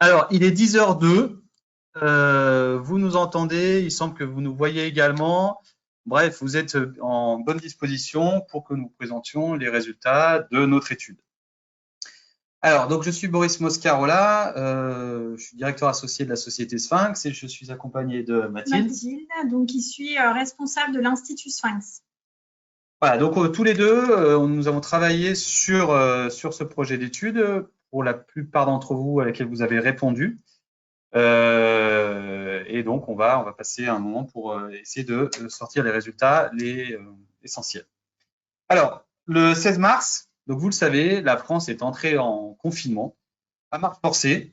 Alors, il est 10h02. Vous nous entendez, il semble que vous nous voyez également. Bref, vous êtes en bonne disposition pour que nous présentions les résultats de notre étude. Alors, donc je suis Boris Moscarola, je suis directeur associé de la société Sphinx et je suis accompagné de Mathilde. Mathilde, donc qui suis responsable de l'Institut Sphinx. Voilà, donc tous les deux, nous avons travaillé sur ce projet d'étude pour la plupart d'entre vous à laquelle vous avez répondu. Et donc, on va passer un moment pour essayer de sortir les résultats essentiels. Alors, le 16 mars, donc vous le savez, la France est entrée en confinement à marche forcée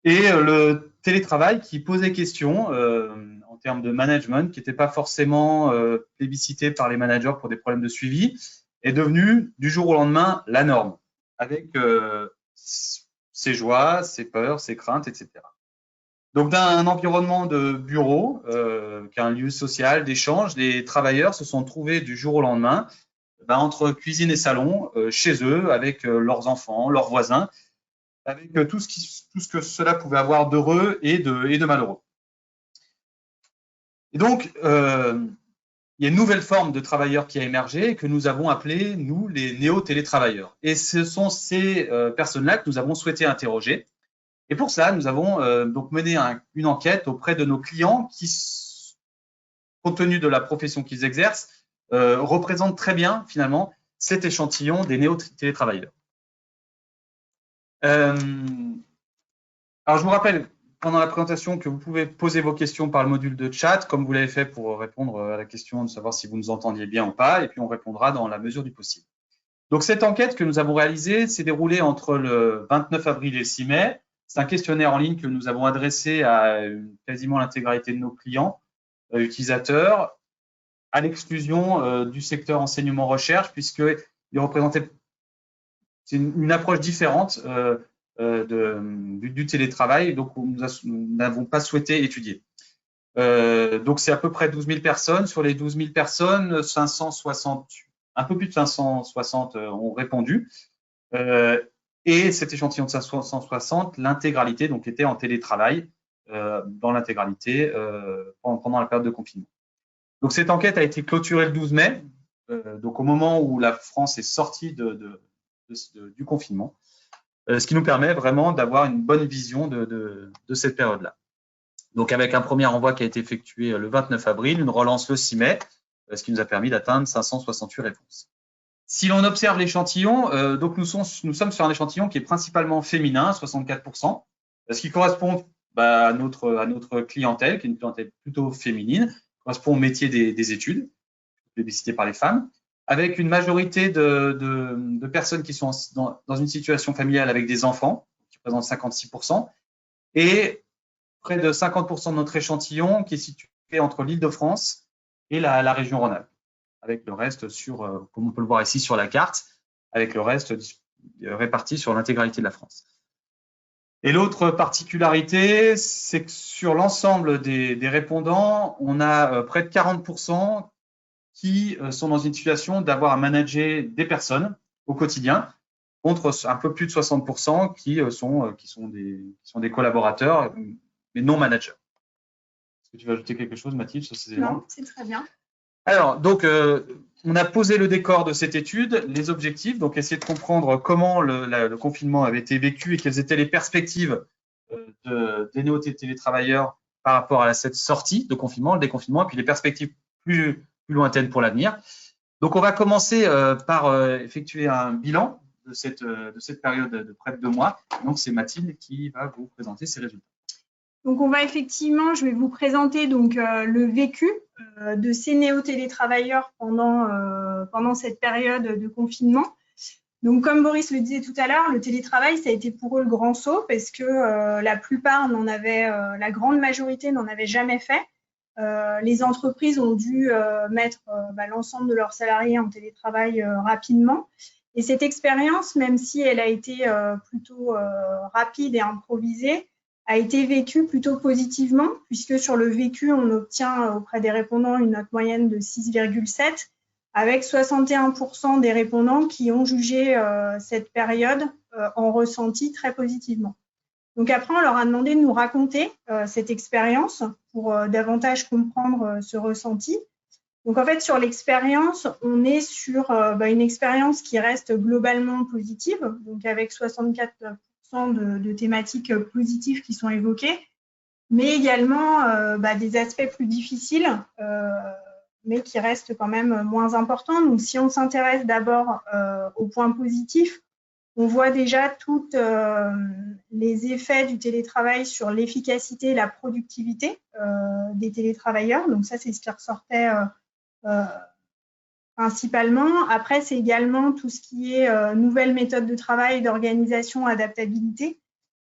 et le télétravail qui posait question en termes de management, qui n'était pas forcément plébiscité par les managers pour des problèmes de suivi, est devenu du jour au lendemain la norme, avec ses joies, ses peurs, ses craintes, etc. Donc, d'un environnement de bureau, qu'un lieu social, d'échange, les travailleurs se sont trouvés du jour au lendemain entre cuisine et salon, chez eux, avec leurs enfants, leurs voisins, avec tout ce que cela pouvait avoir d'heureux et de malheureux. Et donc, il y a une nouvelle forme de travailleurs qui a émergé que nous avons appelé, nous, les néo-télétravailleurs. Et ce sont ces personnes-là que nous avons souhaité interroger. Et pour ça, nous avons donc mené une enquête auprès de nos clients qui, compte tenu de la profession qu'ils exercent, représentent très bien, finalement, cet échantillon des néo-télétravailleurs. Alors, je vous rappelle, pendant la présentation, que vous pouvez poser vos questions par le module de chat, comme vous l'avez fait pour répondre à la question de savoir si vous nous entendiez bien ou pas, et puis on répondra dans la mesure du possible. Donc, cette enquête que nous avons réalisée s'est déroulée entre le 29 avril et le 6 mai. C'est un questionnaire en ligne que nous avons adressé à quasiment l'intégralité de nos clients utilisateurs, à l'exclusion du secteur enseignement-recherche, puisqu'il représentait une approche différente du télétravail, donc nous n'avons pas souhaité étudier. Donc, c'est à peu près 12 000 personnes. Sur les 12 000 personnes, 560, un peu plus de 560 ont répondu. Et cet échantillon de 560, l'intégralité donc était en télétravail dans l'intégralité pendant la période de confinement. Donc, cette enquête a été clôturée le 12 mai, donc au moment où la France est sortie du confinement, ce qui nous permet vraiment d'avoir une bonne vision de cette période-là. Donc, avec un premier envoi qui a été effectué le 29 avril, une relance le 6 mai, ce qui nous a permis d'atteindre 568 réponses. Si l'on observe l'échantillon, donc nous sommes sur un échantillon qui est principalement féminin, 64%, ce qui correspond à notre clientèle, qui est une clientèle plutôt féminine, correspond au métier des études, plébiscité par les femmes, avec une majorité de personnes qui sont dans une situation familiale avec des enfants, qui représentent 56%, et près de 50% de notre échantillon qui est situé entre l'Île-de-France et la région Rhône-Alpes, avec le reste comme on peut le voir ici sur la carte, avec le reste réparti sur l'intégralité de la France. Et l'autre particularité, c'est que sur l'ensemble des répondants, on a près de 40% qui sont dans une situation d'avoir à manager des personnes au quotidien, contre un peu plus de 60% qui sont des collaborateurs, mais non managers. Est-ce que tu veux ajouter quelque chose, Mathilde, sur ces éléments? Non, c'est très bien. Alors, donc, on a posé le décor de cette étude, les objectifs, donc essayer de comprendre comment le confinement avait été vécu et quelles étaient les perspectives des néo-télétravailleurs par rapport à cette sortie de confinement, le déconfinement, et puis les perspectives plus lointaines pour l'avenir. Donc, on va commencer par effectuer un bilan de cette période de près de 2 mois. Donc, c'est Mathilde qui va vous présenter ces résultats. Donc, je vais vous présenter donc le vécu de ces néo-télétravailleurs pendant cette période de confinement. Donc, comme Boris le disait tout à l'heure, le télétravail, ça a été pour eux le grand saut parce que la grande majorité n'en avait jamais fait. Les entreprises ont dû mettre l'ensemble de leurs salariés en télétravail rapidement. Et cette expérience, même si elle a été plutôt rapide et improvisée, a été vécue plutôt positivement, puisque sur le vécu, on obtient auprès des répondants une note moyenne de 6,7, avec 61% des répondants qui ont jugé cette période en ressenti très positivement. Donc après, on leur a demandé de nous raconter cette expérience pour davantage comprendre ce ressenti. Donc en fait, sur l'expérience, on est sur une expérience qui reste globalement positive, donc avec 64% de thématiques positives qui sont évoquées, mais également des aspects plus difficiles, mais qui restent quand même moins importants. Donc si on s'intéresse d'abord aux points positifs, on voit déjà tous les effets du télétravail sur l'efficacité et la productivité des télétravailleurs. Donc ça, c'est ce qui ressortait principalement. Après, c'est également tout ce qui est nouvelles méthodes de travail, d'organisation, adaptabilité.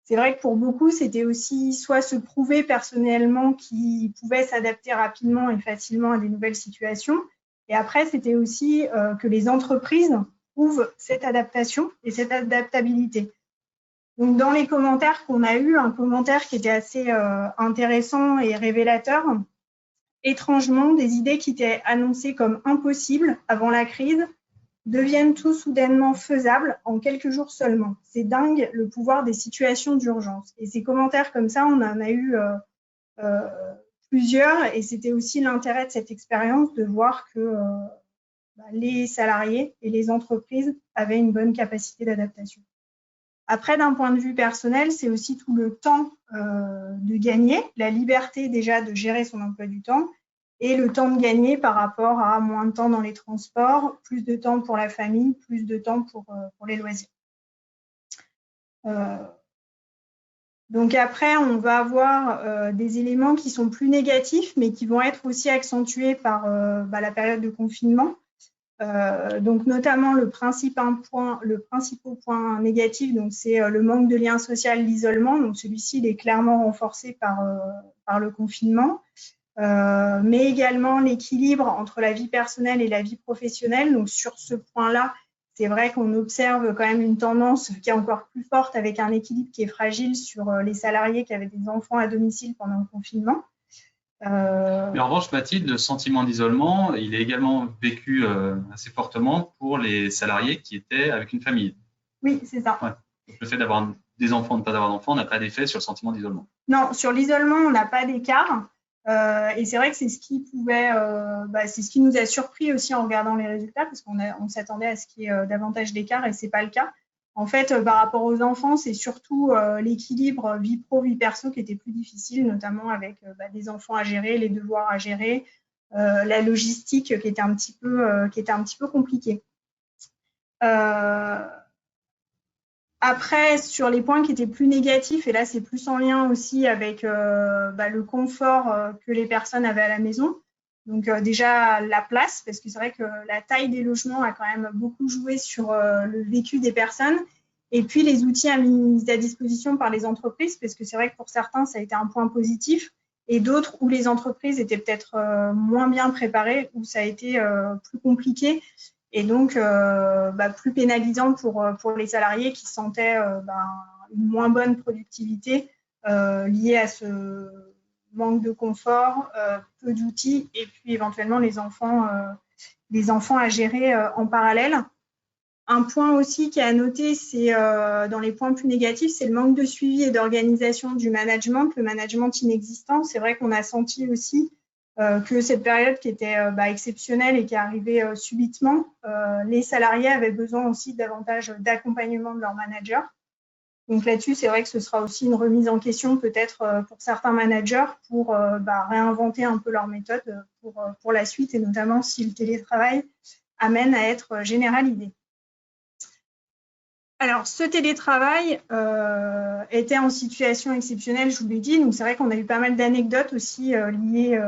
C'est vrai que pour beaucoup, c'était aussi soit se prouver personnellement qu'ils pouvaient s'adapter rapidement et facilement à des nouvelles situations. Et après, c'était aussi que les entreprises prouvent cette adaptation et cette adaptabilité. Donc, dans les commentaires qu'on a eus, un commentaire qui était assez intéressant et révélateur, étrangement, des idées qui étaient annoncées comme impossibles avant la crise deviennent tout soudainement faisables en quelques jours seulement. C'est dingue le pouvoir des situations d'urgence. Et ces commentaires comme ça, on en a eu plusieurs, et c'était aussi l'intérêt de cette expérience de voir que les salariés et les entreprises avaient une bonne capacité d'adaptation. Après, d'un point de vue personnel, c'est aussi tout le temps de gagner, la liberté déjà de gérer son emploi du temps, et le temps de gagner par rapport à moins de temps dans les transports, plus de temps pour la famille, plus de temps pour les loisirs. Donc après, on va avoir des éléments qui sont plus négatifs, mais qui vont être aussi accentués par la période de confinement. Donc notamment le principal point négatif, donc c'est le manque de lien social, l'isolement. Donc celui-ci, il est clairement renforcé par le confinement. Mais également l'équilibre entre la vie personnelle et la vie professionnelle. Donc sur ce point-là, c'est vrai qu'on observe quand même une tendance qui est encore plus forte avec un équilibre qui est fragile sur les salariés qui avaient des enfants à domicile pendant le confinement. Mais en revanche, Mathilde, le sentiment d'isolement, il est également vécu assez fortement pour les salariés qui étaient avec une famille. Oui, c'est ça. Ouais. Donc, le fait d'avoir des enfants, de ne pas avoir d'enfants, n'a pas d'effet sur le sentiment d'isolement. Non, sur l'isolement, on n'a pas d'écart. Et c'est vrai que c'est ce qui pouvait, c'est ce qui nous a surpris aussi en regardant les résultats, parce qu'on s'attendait à ce qu'il y ait davantage d'écart, et c'est pas le cas. En fait, par rapport aux enfants, c'est surtout l'équilibre vie pro, vie perso qui était plus difficile, notamment avec des enfants à gérer, les devoirs à gérer, la logistique qui était un petit peu compliquée. Après, sur les points qui étaient plus négatifs, et là c'est plus en lien aussi avec le confort que les personnes avaient à la maison. Donc déjà la place, parce que c'est vrai que la taille des logements a quand même beaucoup joué sur le vécu des personnes. Et puis les outils mis à disposition par les entreprises, parce que c'est vrai que pour certains ça a été un point positif, et d'autres où les entreprises étaient peut-être moins bien préparées, où ça a été plus compliqué. Et donc plus pénalisant pour les salariés qui sentaient une moins bonne productivité liée à ce manque de confort, peu d'outils, et puis éventuellement les enfants à gérer en parallèle. Un point aussi qui est à noter, c'est dans les points plus négatifs, c'est le manque de suivi et d'organisation du management, le management inexistant. C'est vrai qu'on a senti aussi que cette période qui était exceptionnelle et qui est arrivée subitement, les salariés avaient besoin aussi davantage d'accompagnement de leur manager. Donc là-dessus, c'est vrai que ce sera aussi une remise en question peut-être pour certains managers pour réinventer un peu leur méthode pour la suite, et notamment si le télétravail amène à être généralisé. Alors, ce télétravail était en situation exceptionnelle, je vous l'ai dit. Donc, c'est vrai qu'on a eu pas mal d'anecdotes aussi liées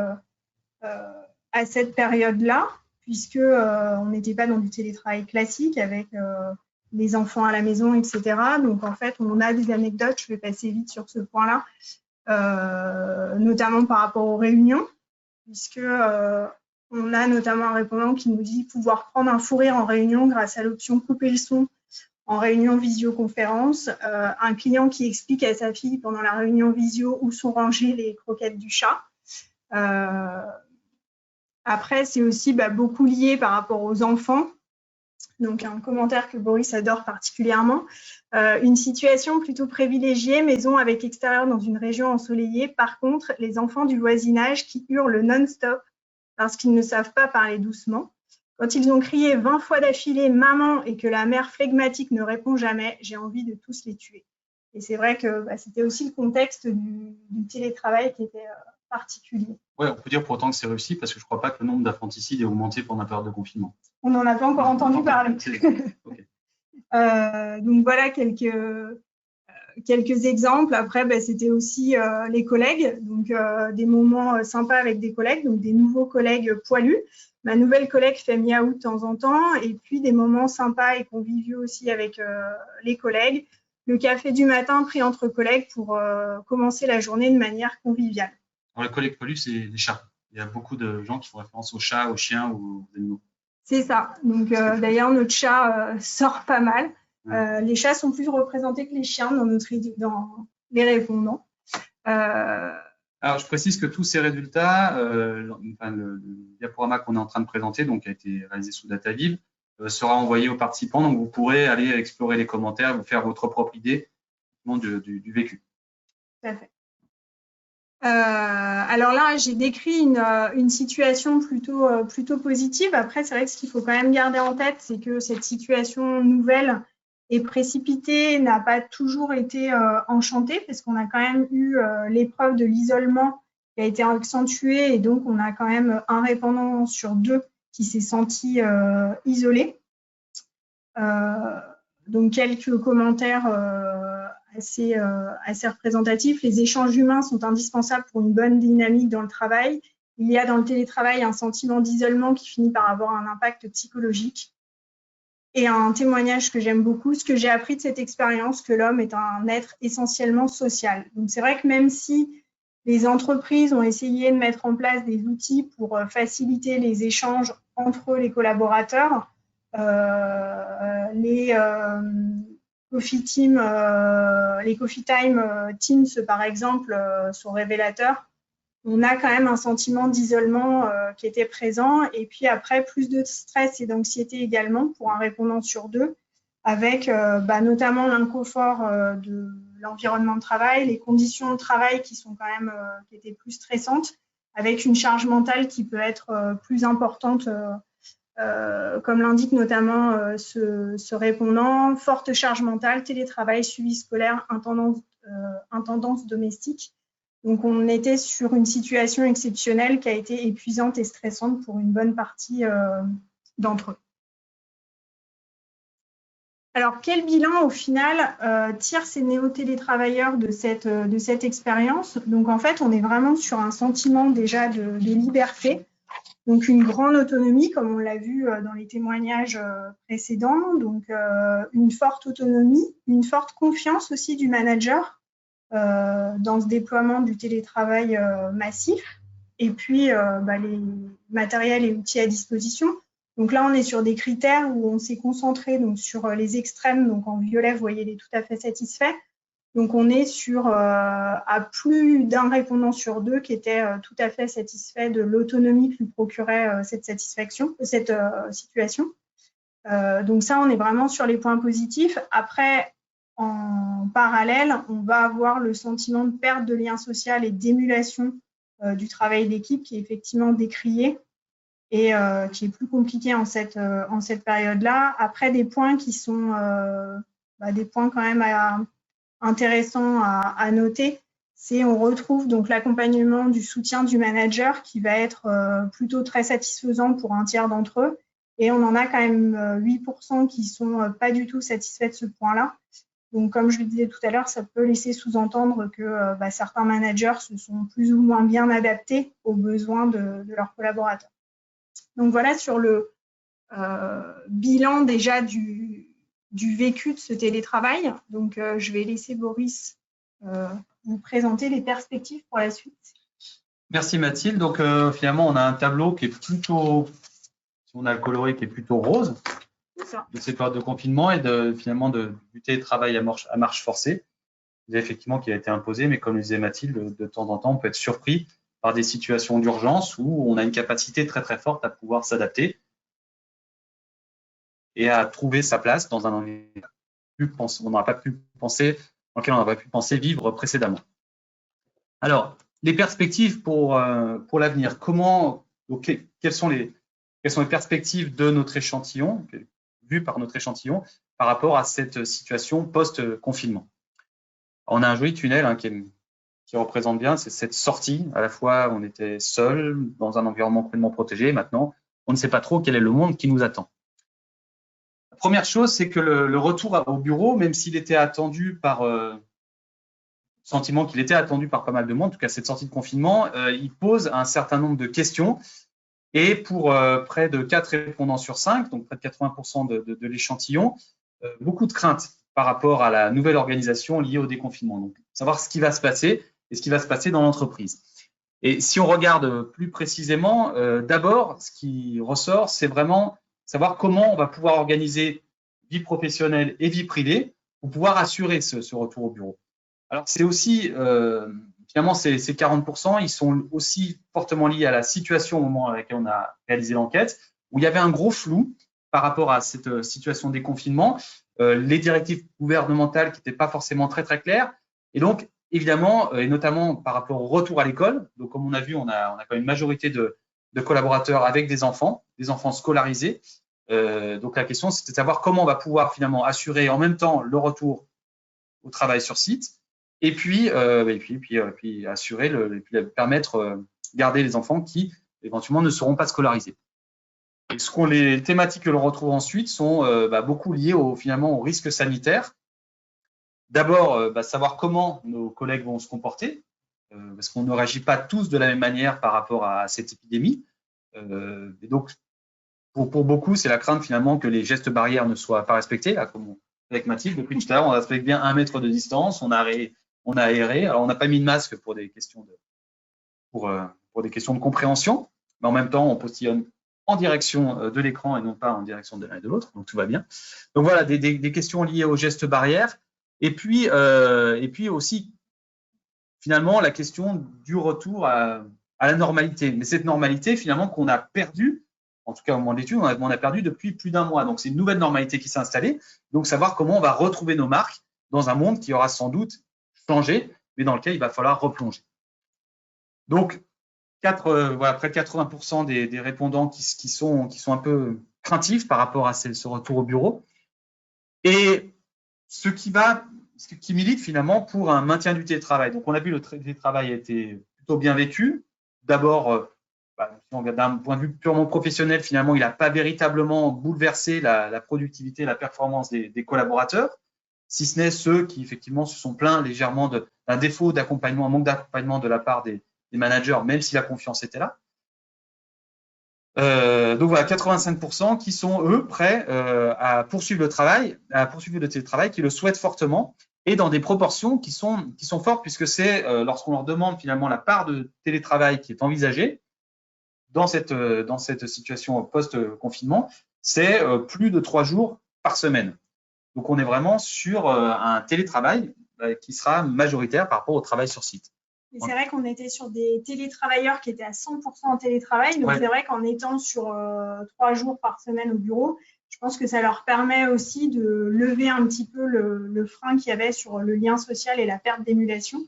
à cette période-là, puisque on n'était pas dans du télétravail classique avec les enfants à la maison, etc. Donc, en fait, on a des anecdotes. Je vais passer vite sur ce point-là, notamment par rapport aux réunions, puisque on a notamment un répondant qui nous dit pouvoir prendre un fou rire en réunion grâce à l'option couper le son en réunion visioconférence, un client qui explique à sa fille pendant la réunion visio où sont rangées les croquettes du chat. Après, c'est aussi beaucoup lié par rapport aux enfants. Donc, un commentaire que Boris adore particulièrement. Une situation plutôt privilégiée, maison avec extérieur dans une région ensoleillée. Par contre, les enfants du voisinage qui hurlent non-stop parce qu'ils ne savent pas parler doucement. Quand ils ont crié 20 fois d'affilée « maman » et que la mère flegmatique ne répond jamais, j'ai envie de tous les tuer. Et c'est vrai que c'était aussi le contexte du télétravail qui était particulier. Oui, on peut dire pour autant que c'est réussi parce que je ne crois pas que le nombre d'infanticides ait augmenté pendant la période de confinement. On n'en a pas encore entendu parler. Okay. Donc voilà quelques exemples. Après, c'était aussi les collègues, donc des moments sympas avec des collègues, donc des nouveaux collègues poilus. Ma nouvelle collègue fait miaou de temps en temps, et puis des moments sympas et conviviaux aussi avec les collègues. Le café du matin pris entre collègues pour commencer la journée de manière conviviale. Alors, les collègues poilus, c'est les chats. Il y a beaucoup de gens qui font référence aux chats, aux chiens ou aux animaux. C'est ça. Donc, d'ailleurs, notre chat sort pas mal. Les chats sont plus représentés que les chiens dans les répondants. Alors, je précise que tous ces résultats, le diaporama qu'on est en train de présenter, donc qui a été réalisé sous DataViv, sera envoyé aux participants. Donc, vous pourrez aller explorer les commentaires, vous faire votre propre idée du vécu. Tout à fait. Alors là, j'ai décrit une situation plutôt positive. Après, c'est vrai que ce qu'il faut quand même garder en tête, c'est que cette situation nouvelle et précipitée n'a pas toujours été enchantée, parce qu'on a quand même eu l'épreuve de l'isolement qui a été accentuée, et donc on a quand même un répondant sur 2 qui s'est senti isolé. Donc quelques commentaires assez représentatifs. Les échanges humains sont indispensables pour une bonne dynamique dans le travail. Il y a dans le télétravail un sentiment d'isolement qui finit par avoir un impact psychologique. Et un témoignage que j'aime beaucoup, ce que j'ai appris de cette expérience, que l'homme est un être essentiellement social. Donc c'est vrai que même si les entreprises ont essayé de mettre en place des outils pour faciliter les échanges entre les collaborateurs, les Coffee Team, les Coffee Time Teams, par exemple, sont révélateurs. On a quand même un sentiment d'isolement qui était présent. Et puis après, plus de stress et d'anxiété également pour un répondant sur 2, avec notamment l'inconfort de l'environnement de travail, les conditions de travail qui sont quand même qui étaient plus stressantes, avec une charge mentale qui peut être plus importante, comme l'indique notamment ce répondant, forte charge mentale, télétravail, suivi scolaire, intendance domestique. Donc, on était sur une situation exceptionnelle qui a été épuisante et stressante pour une bonne partie d'entre eux. Alors, quel bilan, au final, tirent ces néo-télétravailleurs de cette expérience? Donc, en fait, on est vraiment sur un sentiment déjà de liberté. Donc, une grande autonomie, comme on l'a vu dans les témoignages précédents. Donc, une forte autonomie, une forte confiance aussi du manager dans ce déploiement du télétravail massif. Et puis, les matériels et outils à disposition. Donc là, on est sur des critères où on s'est concentré donc, sur les extrêmes. Donc, en violet, vous voyez les tout à fait satisfaits. Donc, on est sur à plus d'un répondant sur 2 qui était tout à fait satisfait de l'autonomie que lui procurait cette situation. Donc, ça, on est vraiment sur les points positifs. Après, en parallèle, on va avoir le sentiment de perte de lien social et d'émulation du travail d'équipe qui est effectivement décrié et qui est plus compliqué en cette période-là. Après, des points qui sont des points quand même intéressants à noter, c'est on retrouve donc l'accompagnement du soutien du manager qui va être plutôt très satisfaisant pour un tiers d'entre eux. Et on en a quand même 8% qui sont pas du tout satisfaits de ce point-là. Donc, comme je le disais tout à l'heure, ça peut laisser sous-entendre que certains managers se sont plus ou moins bien adaptés aux besoins de leurs collaborateurs. Donc, voilà sur le bilan déjà du vécu de ce télétravail. Donc, je vais laisser Boris vous présenter les perspectives pour la suite. Merci Mathilde. Donc, finalement, on a un tableau qui est plutôt, si on a le coloré, qui est plutôt rose de ces périodes de confinement et finalement du télétravail à marche forcée, effectivement qui a été imposé, mais comme le disait Mathilde, de temps en temps, on peut être surpris par des situations d'urgence où on a une capacité très très forte à pouvoir s'adapter. et à trouver sa place dans un environnement on n'aurait pas pu penser, dans lequel on n'aurait pas pu penser vivre précédemment. Alors, les perspectives pour l'avenir. Quelles sont les perspectives de notre échantillon, vues par notre échantillon, par rapport à cette situation post-confinement? On a un joli tunnel qui représente bien cette sortie. À la fois, on était seul dans un environnement complètement protégé. Maintenant, on ne sait pas trop quel est le monde qui nous attend. La première chose, c'est que le retour au bureau, même s'il était attendu sentiment qu'il était attendu par pas mal de monde, en tout cas cette sortie de confinement, il pose un certain nombre de questions. Et pour près de 4 répondants sur 5, donc près de 80% de l'échantillon, beaucoup de craintes par rapport à la nouvelle organisation liée au déconfinement. Donc, savoir ce qui va se passer et ce qui va se passer dans l'entreprise. Et si on regarde plus précisément, d'abord, ce qui ressort, c'est vraiment savoir comment on va pouvoir organiser vie professionnelle et vie privée pour pouvoir assurer ce retour au bureau. Alors, c'est aussi, finalement, ces 40%, ils sont aussi fortement liés à la situation au moment avec laquelle on a réalisé l'enquête, où il y avait un gros flou par rapport à cette situation de déconfinement, les directives gouvernementales qui n'étaient pas forcément très, très claires. Et donc, évidemment, et notamment par rapport au retour à l'école, donc comme on a vu, on a quand même une majorité de collaborateurs avec des enfants scolarisés. Donc, la question, c'était de savoir comment on va pouvoir finalement assurer en même temps le retour au travail sur site, et puis assurer, puis permettre garder les enfants qui éventuellement ne seront pas scolarisés. Et les thématiques que l'on retrouve ensuite sont beaucoup liées finalement au risque sanitaire. D'abord, savoir comment nos collègues vont se comporter, parce qu'on ne réagit pas tous de la même manière par rapport à cette épidémie. Et donc, pour beaucoup, c'est la crainte finalement que les gestes barrières ne soient pas respectés, là, comme avec Mathilde, depuis tout à l'heure, on respecte bien 1 mètre de distance, on a aéré. Alors, on n'a pas mis de masque pour des questions de compréhension, mais en même temps, on postillonne en direction de l'écran et non pas en direction de l'un et de l'autre, donc tout va bien. Donc voilà, des questions liées aux gestes barrières. Et puis aussi, finalement, la question du retour à la normalité. Mais cette normalité, finalement, qu'on a perdue, en tout cas au moment de l'étude, on a perdu depuis plus d'1 mois. Donc, c'est une nouvelle normalité qui s'est installée. Donc, savoir comment on va retrouver nos marques dans un monde qui aura sans doute changé, mais dans lequel il va falloir replonger. Donc, près de 80% des répondants qui sont un peu craintifs par rapport à ce retour au bureau. Et ce qui milite finalement pour un maintien du télétravail. Donc, on a vu le télétravail a été plutôt bien vécu. D'abord, d'un point de vue purement professionnel, finalement, il n'a pas véritablement bouleversé la productivité et la performance des collaborateurs, si ce n'est ceux qui, effectivement, se sont plaints légèrement d'un défaut d'accompagnement, un manque d'accompagnement de la part des managers, même si la confiance était là. Donc voilà, 85% qui sont, eux, prêts à poursuivre le télétravail, qui le souhaitent fortement, et dans des proportions qui sont fortes, puisque c'est lorsqu'on leur demande finalement la part de télétravail qui est envisagée dans cette situation post-confinement, c'est plus de 3 jours par semaine. Donc on est vraiment sur un télétravail qui sera majoritaire par rapport au travail sur site. Et c'est vrai qu'on était sur des télétravailleurs qui étaient à 100% en télétravail. Donc, c'est vrai qu'en étant sur 3 jours par semaine au bureau, je pense que ça leur permet aussi de lever un petit peu le frein qu'il y avait sur le lien social et la perte d'émulation.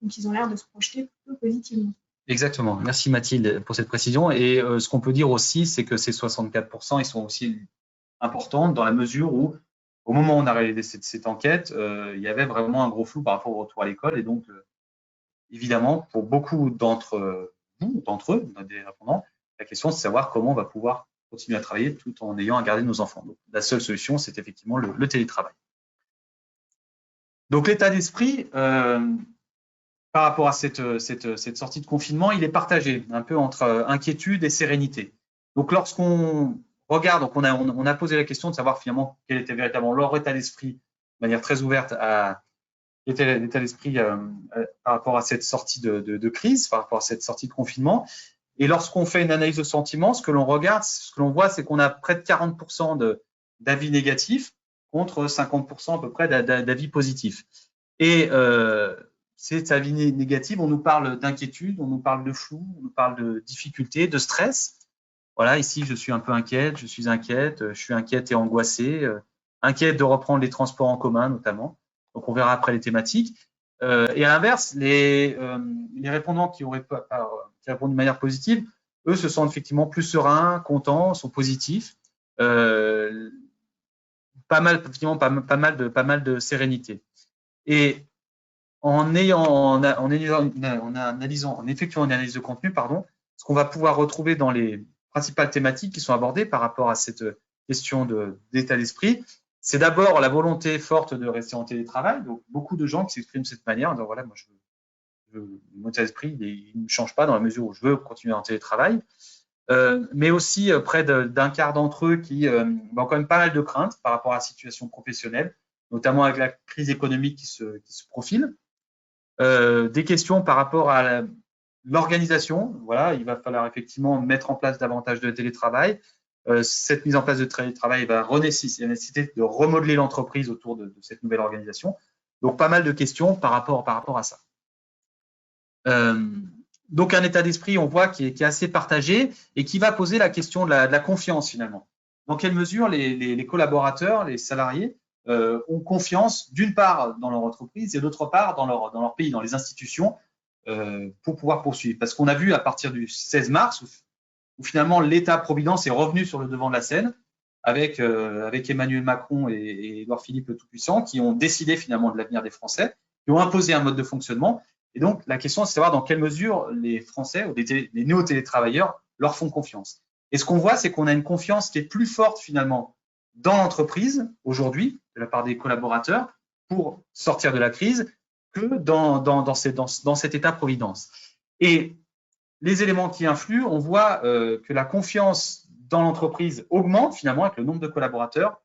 Donc, ils ont l'air de se projeter plutôt positivement. Exactement. Merci Mathilde pour cette précision. Et ce qu'on peut dire aussi, c'est que ces 64%, ils sont aussi importants dans la mesure où, au moment où on a réalisé cette enquête, il y avait vraiment un gros flou par rapport au retour à l'école. Et donc, évidemment, pour beaucoup d'entre eux, des répondants, la question, c'est de savoir comment on va pouvoir continuer à travailler tout en ayant à garder nos enfants. Donc, la seule solution, c'est effectivement le télétravail. Donc, l'état d'esprit, par rapport à cette sortie de confinement, il est partagé un peu entre inquiétude et sérénité. Donc, lorsqu'on regarde, donc on a posé la question de savoir finalement quel était véritablement leur état d'esprit de manière très ouverte à l'état d'esprit par rapport à cette sortie de crise, par rapport à cette sortie de confinement. Et lorsqu'on fait une analyse de sentiments, ce que l'on voit, c'est qu'on a près de 40% d'avis négatifs contre 50% à peu près d'avis positifs. Et ces avis négatifs, on nous parle d'inquiétude, on nous parle de flou, on nous parle de difficulté, de stress. voilà, ici, je suis un peu inquiète, je suis inquiète, je suis inquiète et angoissée, inquiète de reprendre les transports en commun notamment. Donc, on verra après les thématiques. Et à l'inverse, les répondants qui répondent de manière positive, eux se sentent effectivement plus sereins, contents, sont positifs. Pas mal de sérénité. Et en effectuant une analyse de contenu, pardon, ce qu'on va pouvoir retrouver dans les principales thématiques qui sont abordées par rapport à cette question d'état d'esprit, c'est d'abord la volonté forte de rester en télétravail. Donc, beaucoup de gens qui s'expriment de cette manière, en disant voilà, moi, mon état d'esprit, il ne change pas dans la mesure où je veux continuer en télétravail. Mais aussi près d'un quart d'entre eux qui ont quand même pas mal de craintes par rapport à la situation professionnelle, notamment avec la crise économique qui se profile. Des questions par rapport à l'organisation. Voilà, il va falloir effectivement mettre en place davantage de télétravail. Cette mise en place de télétravail va nécessiter de remodeler l'entreprise autour de cette nouvelle organisation. Donc, pas mal de questions par rapport à ça. Donc, un état d'esprit, on voit, qui est assez partagé et qui va poser la question de la confiance, finalement. Dans quelle mesure les collaborateurs, les salariés, ont confiance, d'une part, dans leur entreprise et d'autre part, dans leur pays, dans les institutions, pour pouvoir poursuivre. Parce qu'on a vu à partir du 16 mars, où finalement l'État-providence est revenu sur le devant de la scène, avec Emmanuel Macron et Édouard Philippe le Tout-Puissant, qui ont décidé finalement de l'avenir des Français, qui ont imposé un mode de fonctionnement. Et donc, la question, c'est de savoir dans quelle mesure les Français ou les néo-télétravailleurs leur font confiance. Et ce qu'on voit, c'est qu'on a une confiance qui est plus forte finalement dans l'entreprise aujourd'hui, de la part des collaborateurs, pour sortir de la crise, que dans cet état-providence. Et les éléments qui influent, on voit que la confiance dans l'entreprise augmente finalement avec le nombre de collaborateurs.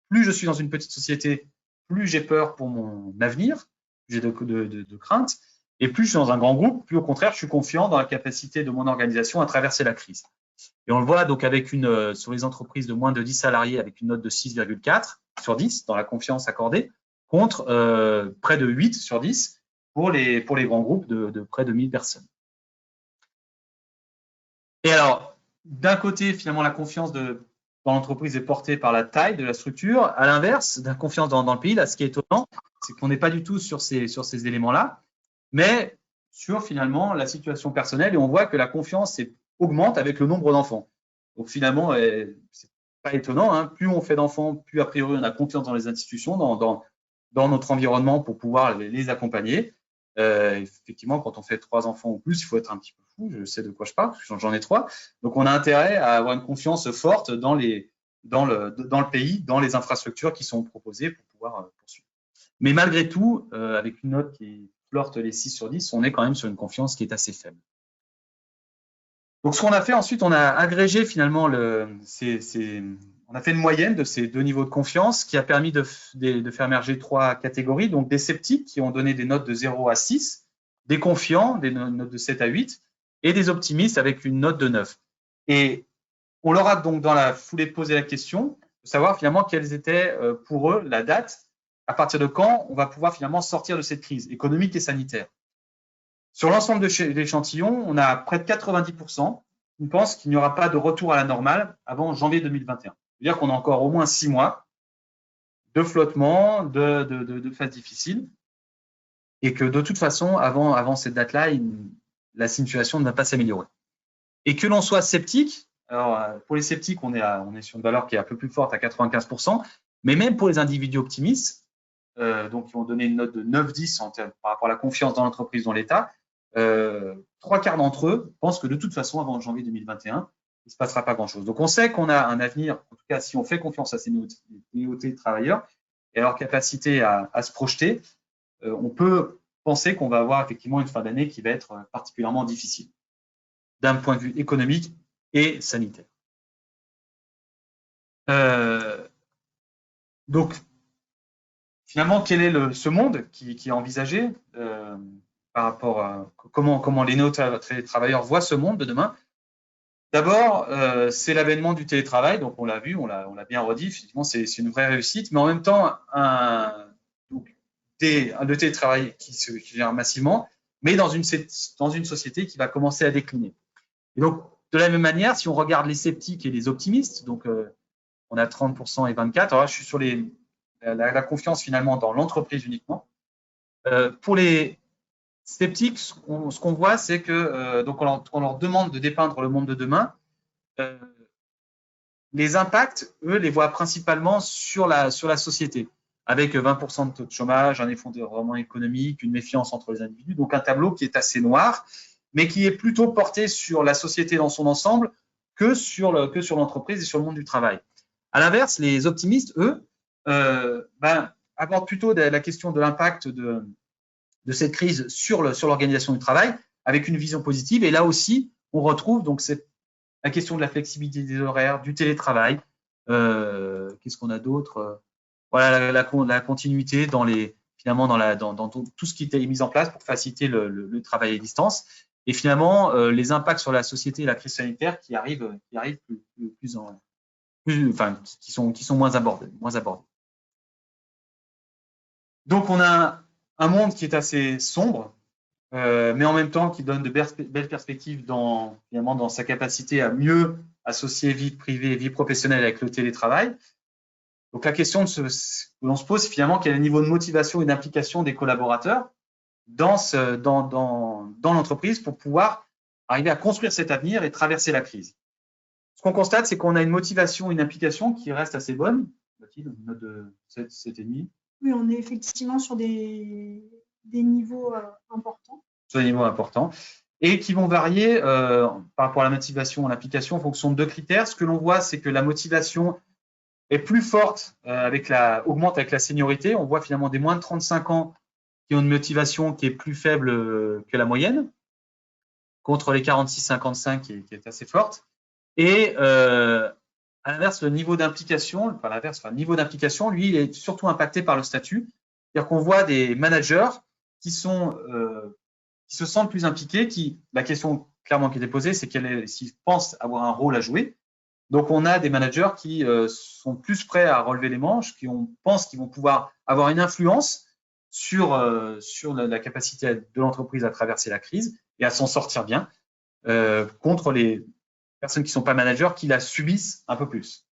Plus je suis dans une petite société, plus j'ai peur pour mon avenir, plus j'ai de craintes. Et plus je suis dans un grand groupe, plus au contraire, je suis confiant dans la capacité de mon organisation à traverser la crise. Et on le voit donc avec sur les entreprises de moins de 10 salariés, avec une note de 6,4 sur 10 dans la confiance accordée, contre près de 8 sur 10 pour les grands groupes de près de 1000 personnes. Et alors, d'un côté, finalement, la confiance dans l'entreprise est portée par la taille de la structure. À l'inverse, la confiance dans le pays, là, ce qui est étonnant, c'est qu'on n'est pas du tout sur ces éléments-là, mais sur finalement la situation personnelle, et on voit que la confiance augmente avec le nombre d'enfants. Donc finalement, c'est pas étonnant, hein, plus on fait d'enfants, plus a priori on a confiance dans les institutions, dans notre environnement pour pouvoir les accompagner. Effectivement, quand on fait 3 enfants ou plus, il faut être un petit peu fou, je sais de quoi je parle, parce que j'en ai 3. Donc on a intérêt à avoir une confiance forte dans le pays, dans les infrastructures qui sont proposées pour pouvoir poursuivre. Mais malgré tout, avec une note qui flirte les 6 sur 10, on est quand même sur une confiance qui est assez faible. Donc, ce qu'on a fait ensuite, on a agrégé finalement on a fait une moyenne de ces 2 niveaux de confiance qui a permis de faire émerger 3 catégories. Donc, des sceptiques qui ont donné des notes de 0 à 6, des confiants, des notes de 7 à 8, et des optimistes avec une note de 9. Et on leur a donc dans la foulée posé la question de savoir finalement quelle était pour eux la date à partir de quand on va pouvoir finalement sortir de cette crise économique et sanitaire. Sur l'ensemble de l'échantillon, on a près de 90% qui pensent qu'il n'y aura pas de retour à la normale avant janvier 2021. C'est-à-dire qu'on a encore au moins 6 mois de flottement, de phases difficiles, et que de toute façon, avant cette date-là, la situation ne va pas s'améliorer. Et que l'on soit sceptique, alors pour les sceptiques, on est sur une valeur qui est un peu plus forte à 95%, mais même pour les individus optimistes, donc qui ont donné une note de 9-10 par rapport à la confiance dans l'entreprise, dans l'État, 3/4 d'entre eux pensent que de toute façon, avant janvier 2021, il ne se passera pas grand-chose. Donc, on sait qu'on a un avenir, en tout cas, si on fait confiance à ces néo-télétravailleurs et à leur capacité à se projeter, on peut penser qu'on va avoir effectivement une fin d'année qui va être particulièrement difficile d'un point de vue économique et sanitaire. Donc, finalement, quel est ce monde qui est envisagé par rapport à comment les néo-télétravailleurs voient ce monde de demain? D'abord, c'est l'avènement du télétravail, donc on l'a vu, on l'a bien redit, effectivement, c'est une vraie réussite, mais en même temps, le télétravail qui se gère massivement, mais dans une société qui va commencer à décliner. Et donc, De la même manière, si on regarde les sceptiques et les optimistes, donc on a 30% et 24%. Alors là, je suis sur la confiance finalement dans l'entreprise uniquement. Pour les sceptiques, ce qu'on voit, c'est que donc on leur demande de dépeindre le monde de demain. Les impacts, eux, les voient principalement sur la société, avec 20% de taux de chômage, un effondrement économique, une méfiance entre les individus. Donc un tableau qui est assez noir, mais qui est plutôt porté sur la société dans son ensemble que sur l'entreprise et sur le monde du travail. À l'inverse, les optimistes, eux, abordent plutôt la question de l'impact de cette crise sur l'organisation du travail avec une vision positive. Et là aussi, on retrouve donc la question de la flexibilité des horaires, du télétravail. Qu'est-ce qu'on a d'autre? Voilà, la continuité finalement dans tout ce qui était mis en place pour faciliter le travail à distance. Et finalement, les impacts sur la société et la crise sanitaire qui arrivent qui sont moins abordés. Donc, on a un monde qui est assez sombre, mais en même temps qui donne de belles perspectives finalement dans sa capacité à mieux associer vie privée et vie professionnelle avec le télétravail. Donc, la question que l'on se pose, c'est finalement quel est le niveau de motivation et d'implication des collaborateurs dans l'entreprise pour pouvoir arriver à construire cet avenir et traverser la crise. Ce qu'on constate, c'est qu'on a une motivation, une implication qui reste assez bonne. Mathilde, une note de 7,5. Oui, on est effectivement sur des niveaux importants. Sur des niveaux importants. Et qui vont varier par rapport à la motivation et l'implication en fonction de 2 critères. Ce que l'on voit, c'est que la motivation est plus forte, augmente avec la seniorité. On voit finalement des moins de 35 ans qui ont une motivation qui est plus faible que la moyenne, contre les 46-55 qui est assez forte. Et à l'inverse, le niveau d'implication, lui, il est surtout impacté par le statut. C'est-à-dire qu'on voit des managers qui se sentent plus impliqués, la question clairement qui était posée, c'est s'ils pensent avoir un rôle à jouer. Donc, on a des managers qui sont plus prêts à relever les manches, pensent qu'ils vont pouvoir avoir une influence sur la capacité de l'entreprise à traverser la crise et à s'en sortir bien, contre les personnes qui ne sont pas managers, qui la subissent un peu plus.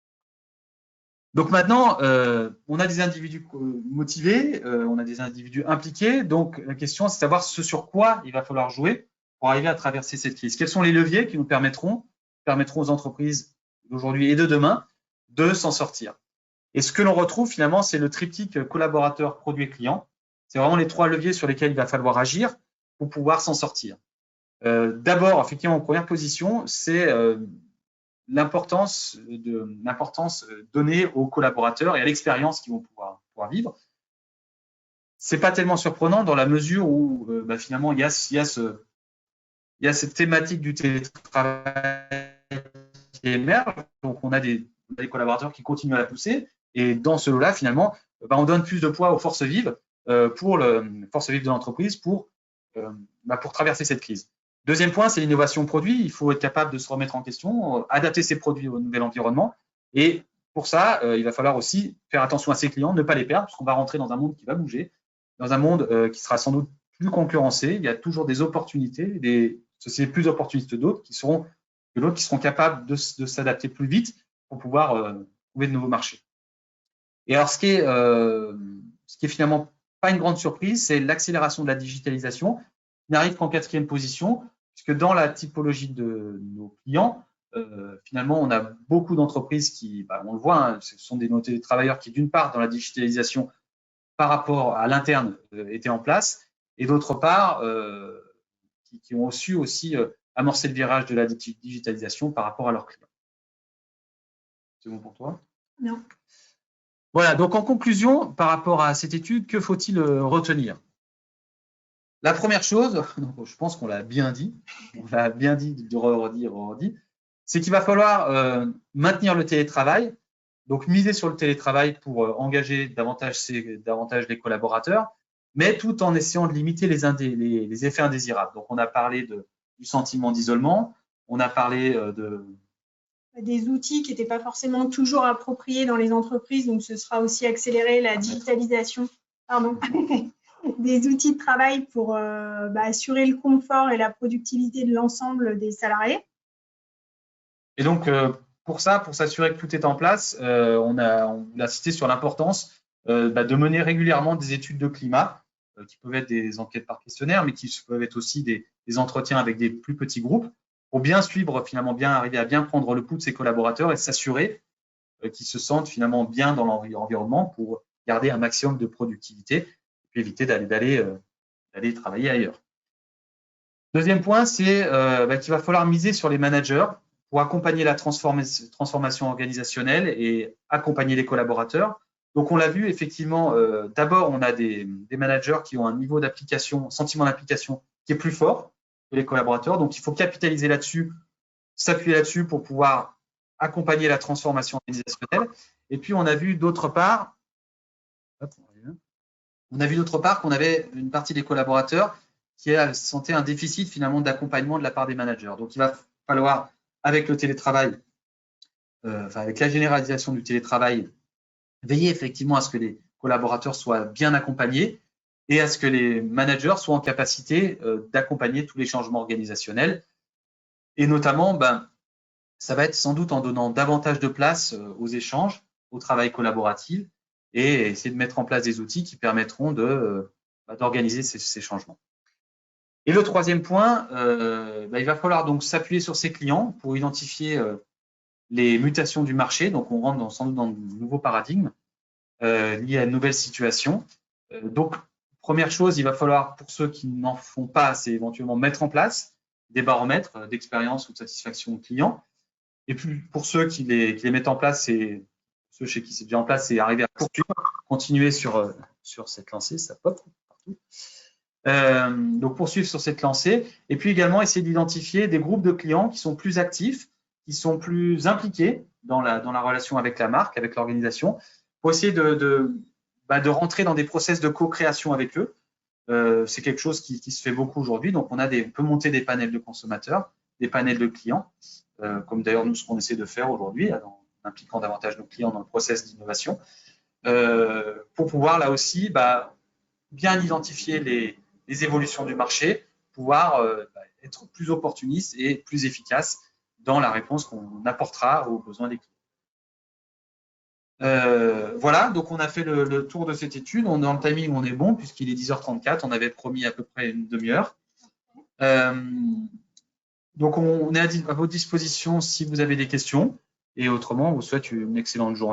Donc maintenant, on a des individus motivés, on a des individus impliqués. Donc la question, c'est de savoir ce sur quoi il va falloir jouer pour arriver à traverser cette crise. Quels sont les leviers qui nous permettront aux entreprises d'aujourd'hui et de demain de s'en sortir? Et ce que l'on retrouve finalement, c'est le triptyque collaborateur, produit et client. C'est vraiment les 3 leviers sur lesquels il va falloir agir pour pouvoir s'en sortir. D'abord, effectivement, en première position, c'est l'importance donnée aux collaborateurs et à l'expérience qu'ils vont pouvoir vivre. C'est pas tellement surprenant dans la mesure où finalement il y a cette thématique du télétravail qui émerge. Donc on a des collaborateurs qui continuent à la pousser, et dans ce lot-là, finalement, on donne plus de poids aux forces vives forces vives de l'entreprise pour traverser cette crise. Deuxième point, c'est l'innovation produit. Il faut être capable de se remettre en question, adapter ses produits au nouvel environnement. Et pour ça, il va falloir aussi faire attention à ses clients, ne pas les perdre, parce qu'on va rentrer dans un monde qui va bouger, dans un monde qui sera sans doute plus concurrencé. Il y a toujours des opportunités, des sociétés plus opportunistes que d'autres qui seront capables de s'adapter plus vite pour pouvoir trouver de nouveaux marchés. Et alors, ce qui est finalement pas une grande surprise, c'est l'accélération de la digitalisation. Il n'arrive qu'en 4e position, puisque dans la typologie de nos clients, finalement, on a beaucoup d'entreprises qui, on le voit, hein, ce sont des travailleurs qui, d'une part, dans la digitalisation par rapport à l'interne, étaient en place, et d'autre part, qui ont su aussi amorcer le virage de la digitalisation par rapport à leurs clients. C'est bon pour toi? Non. Voilà, donc en conclusion, par rapport à cette étude, que faut-il retenir? La première chose, je pense qu'on l'a bien dit, de redit, c'est qu'il va falloir maintenir le télétravail, donc miser sur le télétravail pour engager davantage les collaborateurs, mais tout en essayant de limiter les effets indésirables. Donc on a parlé du sentiment d'isolement, on a parlé des outils qui n'étaient pas forcément toujours appropriés dans les entreprises, donc ce sera aussi accélérer la digitalisation des outils de travail pour assurer le confort et la productivité de l'ensemble des salariés. Et donc, pour ça, pour s'assurer que tout est en place, on a insisté sur l'importance de mener régulièrement des études de climat, qui peuvent être des enquêtes par questionnaire, mais qui peuvent être aussi des entretiens avec des plus petits groupes, pour bien suivre, finalement, bien arriver à bien prendre le pouls de ses collaborateurs et s'assurer qu'ils se sentent finalement bien dans l'environnement pour garder un maximum de productivité et puis éviter d'aller travailler ailleurs. Deuxième point, c'est qu'il va falloir miser sur les managers pour accompagner la transformation organisationnelle et accompagner les collaborateurs. Donc, on l'a vu, effectivement, d'abord, on a des managers qui ont un niveau d'application, sentiment d'application qui est plus fort que les collaborateurs. Donc, il faut capitaliser là-dessus, s'appuyer là-dessus pour pouvoir accompagner la transformation organisationnelle. Et puis, on a vu d'autre part qu'on avait une partie des collaborateurs qui sentait un déficit finalement d'accompagnement de la part des managers. Donc, il va falloir, avec le télétravail, avec la généralisation du télétravail, veiller effectivement à ce que les collaborateurs soient bien accompagnés et à ce que les managers soient en capacité d'accompagner tous les changements organisationnels. Et notamment, ça va être sans doute en donnant davantage de place aux échanges, au travail collaboratif et essayer de mettre en place des outils qui permettront d'organiser ces changements. Et le troisième point, il va falloir donc s'appuyer sur ses clients pour identifier les mutations du marché. Donc, on rentre sans doute dans de nouveaux paradigmes liés à une nouvelle situation. Donc, première chose, il va falloir, pour ceux qui n'en font pas, c'est éventuellement mettre en place des baromètres d'expérience ou de satisfaction client. Et puis, pour ceux qui les mettent en place, ceux chez qui c'est déjà en place, c'est arriver à poursuivre, continuer sur cette lancée, ça pop partout. Donc, poursuivre sur cette lancée. Et puis également, essayer d'identifier des groupes de clients qui sont plus actifs, qui sont plus impliqués dans la relation avec la marque, avec l'organisation, pour essayer de rentrer dans des process de co-création avec eux. C'est quelque chose qui se fait beaucoup aujourd'hui. Donc, on peut monter des panels de consommateurs, des panels de clients, comme d'ailleurs nous, ce qu'on essaie de faire aujourd'hui, en impliquant davantage nos clients dans le process d'innovation, pour pouvoir là aussi bien identifier les évolutions du marché, pouvoir être plus opportuniste et plus efficace dans la réponse qu'on apportera aux besoins des clients. Voilà, donc on a fait le tour de cette étude. On est dans le timing, on est bon, puisqu'il est 10h34. On avait promis à peu près une demi-heure. Donc on est à votre disposition si vous avez des questions. Et autrement, on vous souhaite une excellente journée.